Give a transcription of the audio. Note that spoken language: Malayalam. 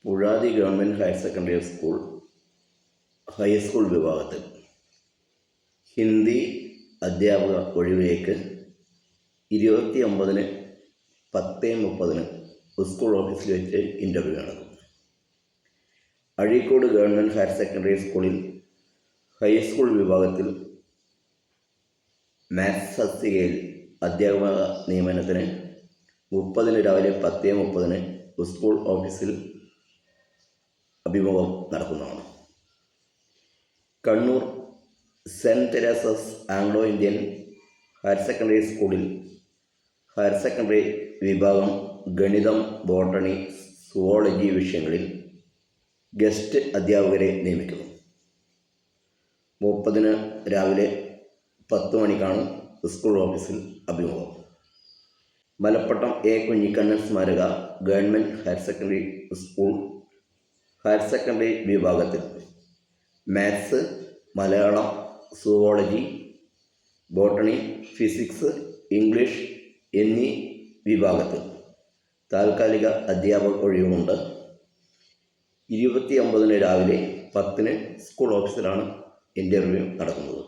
Puzhathi government higher secondary school high school വിഭാഗത്തിൽ ഹിന്ദി അധ്യാപക ഒഴിവിലേക്ക് 29-ന് 10:30 സ്കൂൾ ഓഫീസിൽ വെച്ച് ഇൻ്റർവ്യൂ നടക്കും. അഴീക്കോട് ഗവൺമെൻറ് ഹയർ സെക്കൻഡറി സ്കൂളിൽ ഹൈസ്കൂൾ വിഭാഗത്തിൽ മാത്സ് തസ്തികയിൽ അധ്യാപക നിയമനത്തിന് 30-ന് രാവിലെ 10:30 സ്കൂൾ ഓഫീസിൽ അഭിമുഖം നടക്കുന്നതാണ്. Kannur saint Teresa's Anglo Indian higher secondary സ്കൂളിൽ ഹയർ സെക്കൻഡറി വിഭാഗം ഗണിതം, ബോട്ടണി, സുവോളജി വിഷയങ്ങളിൽ ഗസ്റ്റ് അധ്യാപകരെ നിയമിക്കുന്നു. 30-ന് രാവിലെ 10 മണിക്കാണ് സ്കൂൾ ഓഫീസിൽ അഭിമുഖം. മലപ്പട്ടം എ കുഞ്ഞിക്കണ്ണൻ സ്മാരക government higher secondary school higher secondary വിഭാഗത്തിൽ maths, Malayalam, zoology, botany, physics, English എന്നീ വിഭാഗത്തിൽ താൽക്കാലിക അധ്യാപക ഒഴിവുണ്ട്. 29-ന് രാവിലെ 10-ന് സ്കൂൾ ഓഫീസിലാണ് ഇൻ്റർവ്യൂ നടക്കുന്നത്.